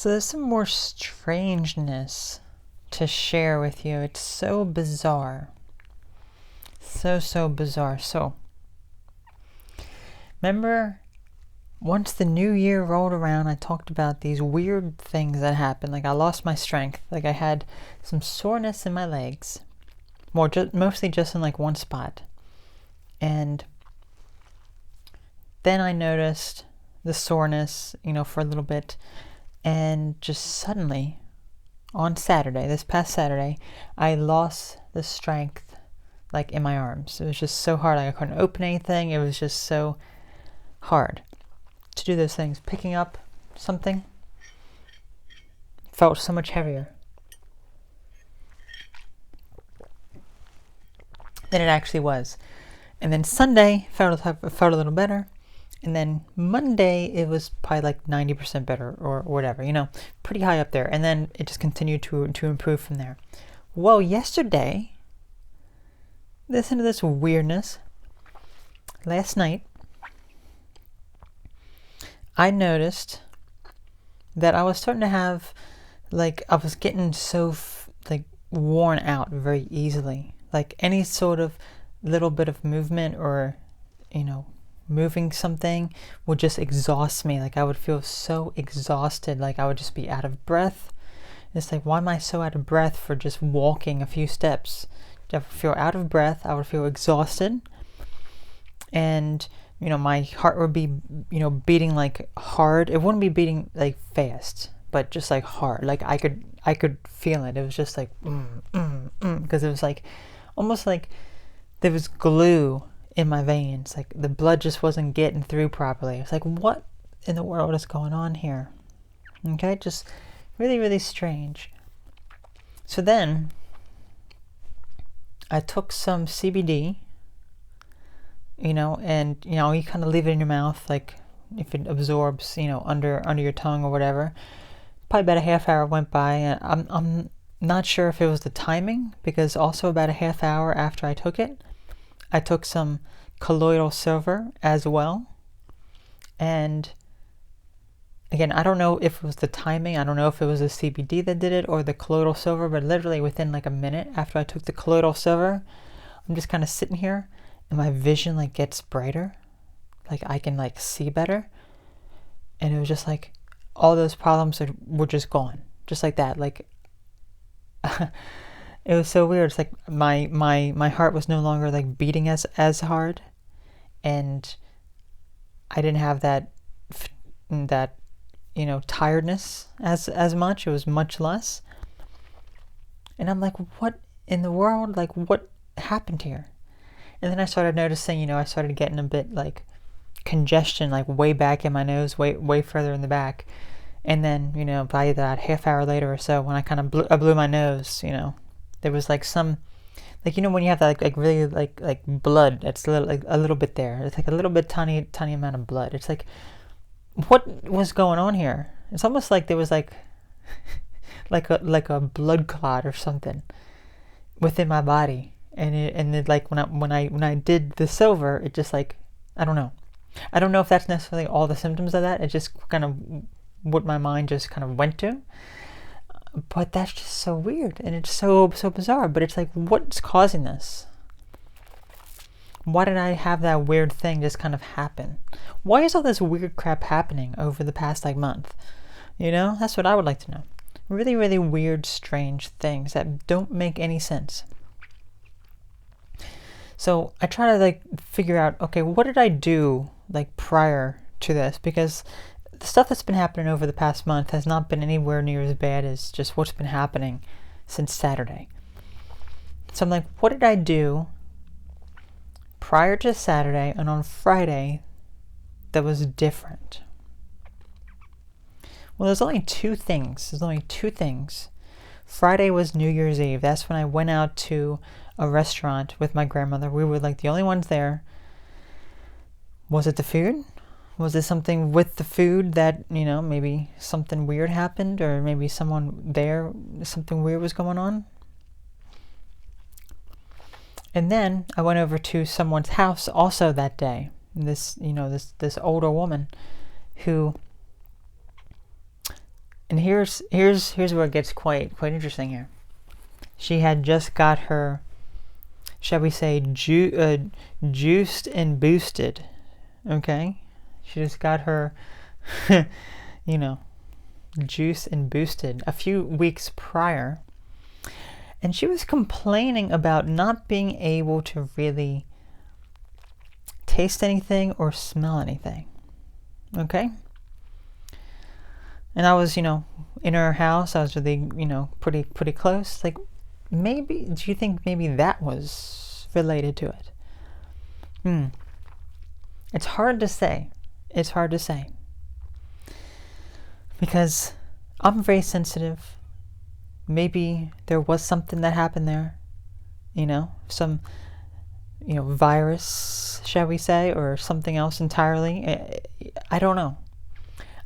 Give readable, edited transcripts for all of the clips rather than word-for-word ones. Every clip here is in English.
So there's some more strangeness to share with you. It's so bizarre. So bizarre. So, remember once the new year rolled around, I talked about these weird things that happened. Like I lost my strength. Like I had some soreness in my legs. Mostly just in like one spot. And then I noticed the soreness, for a little bit. And just suddenly, on Saturday, this past Saturday, I lost the strength like in my arms. It was just so hard. Like I couldn't open anything. It was just so hard to do those things. Picking up something felt so much heavier than it actually was. And then Sunday felt a little better. And then Monday it was probably like 90% better or whatever, pretty high up there. And then it just continued to improve from there. Well, yesterday, listen to this weirdness. Last night, I noticed that I was starting to have, I was getting so, worn out very easily. Like any sort of little bit of movement or, moving something would just exhaust me. Like I would feel so exhausted. Like I would just be out of breath. It's like, why am I so out of breath for just walking a few steps? I would feel out of breath. I would feel exhausted. And my heart would be, beating like hard. It wouldn't be beating like fast, but just like hard. Like I could feel it. It was just like, because it was like, almost like there was glue in my veins. Like the blood just wasn't getting through properly. It's like, what in the world is going on here? Okay, just really, really strange. So then I took some CBD, and you kind of leave it in your mouth, like if it absorbs, under your tongue or whatever. Probably about a half hour went by, and I'm not sure if it was the timing, because also about a half hour after I took it, I took some colloidal silver as well. And again, I don't know if it was the timing. I don't know if it was the CBD that did it or the colloidal silver, but literally within like a minute after I took the colloidal silver, I'm just kind of sitting here and my vision like gets brighter. Like I can like see better. And it was just like all those problems were just gone. Just like that. Like it was so weird. It's like my heart was no longer like beating as hard, and I didn't have that tiredness as much. It was much less. And I'm like, what in the world? Like, what happened here? And then I started noticing, I started getting a bit like congestion, like way back in my nose, way further in the back. And then, by that half hour later or so, when I kind of blew my nose, there was like some, like, when you have that like really like blood, it's a little bit there. It's like a little bit tiny amount of blood. It's like, what was going on here? It's almost like there was like like a blood clot or something within my body. And it like when I did the silver, it just like, I don't know if that's necessarily all the symptoms of that. It just kind of what my mind just kind of went to. But that's just so weird, and it's so bizarre. But it's like, what's causing this? Why did I have that weird thing just kind of happen? Why is all this weird crap happening over the past like month? That's what I would like to know. Really, really weird, strange things that don't make any sense. So I try to like figure out, okay, what did I do like prior to this? Because the stuff that's been happening over the past month has not been anywhere near as bad as just what's been happening since Saturday. So I'm like, what did I do prior to Saturday and on Friday that was different? Well, there's only two things. Friday was New Year's Eve. That's when I went out to a restaurant with my grandmother. We were like the only ones there. Was it the food? Was it something with the food that, maybe something weird happened, or maybe something weird was going on? And then I went over to someone's house also that day. This older woman who And here's where it gets quite interesting here. She had just got her, shall we say, juiced and boosted. Okay? She just got her, you know, juiced and boosted a few weeks prior. And she was complaining about not being able to really taste anything or smell anything. Okay? And I was, in her house. I was really, pretty close. Like, maybe, do you think maybe that was related to it? It's hard to say. It's hard to say. Because I'm very sensitive. Maybe there was something that happened there. Some, virus, shall we say, or something else entirely. I don't know.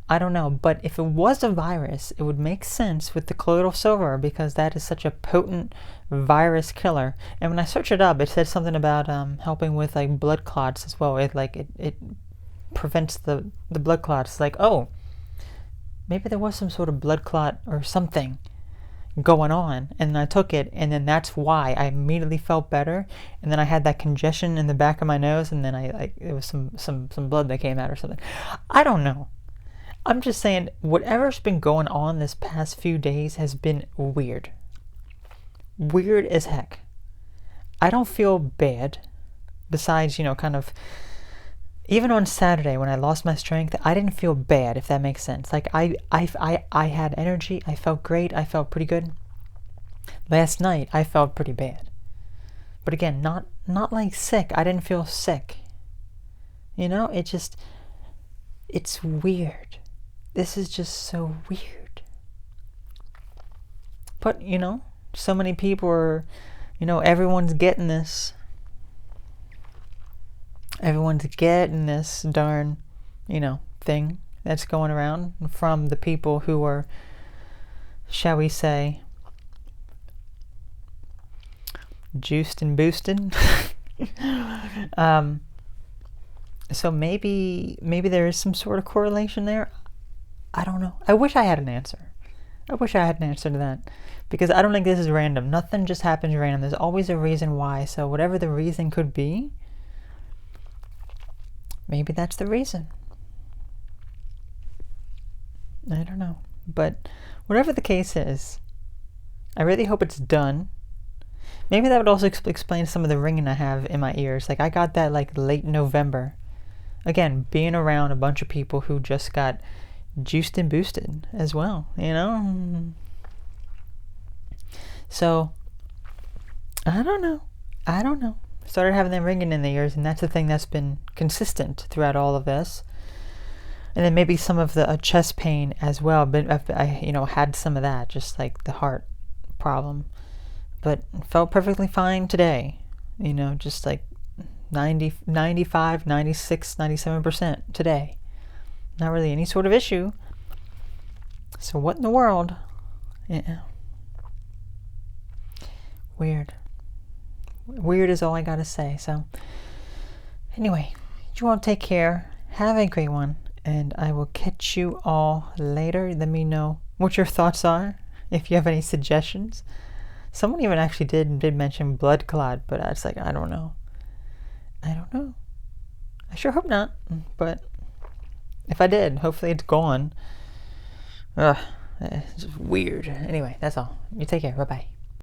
But if it was a virus, it would make sense with the colloidal silver, because that is such a potent virus killer. And when I searched it up, it said something about helping with like blood clots as well. It prevents the blood clots. Like, oh, maybe there was some sort of blood clot or something going on, and then I took it, and then that's why I immediately felt better. And then I had that congestion in the back of my nose, and then it was some blood that came out or something. I don't know. I'm just saying, whatever's been going on this past few days has been weird. Weird as heck. I don't feel bad. Besides, kind of, even on Saturday when I lost my strength, I didn't feel bad, if that makes sense. Like, I had energy. I felt great. I felt pretty good. Last night, I felt pretty bad. But again, not like sick. I didn't feel sick. It's weird. This is just so weird. But, so many people are, everyone's getting this. Everyone's getting this darn, thing that's going around from the people who are, shall we say, juiced and boosted. So maybe there is some sort of correlation there. I don't know. I wish I had an answer. To that. Because I don't think this is random. Nothing just happens random. There's always a reason why. So whatever the reason could be, maybe that's the reason. I don't know. But whatever the case is, I really hope it's done. Maybe that would also explain some of the ringing I have in my ears. Like, I got that like late November. Again, being around a bunch of people who just got juiced and boosted as well, So, I don't know. Started having them ringing in the ears, and that's the thing that's been consistent throughout all of this. And then maybe some of the chest pain as well. But I had some of that, just like the heart problem. But felt perfectly fine today. Just like 90, 95, 96, 97% today. Not really any sort of issue. So what in the world? Yeah. Weird. Weird is all I gotta say. So anyway, you all take care. Have a great one. And I will catch you all later. Let me know what your thoughts are. If you have any suggestions. Someone even actually did mention blood clot, but I was like, I don't know. I sure hope not. But if I did, hopefully it's gone. It's just weird. Anyway, that's all. You take care. Bye-bye.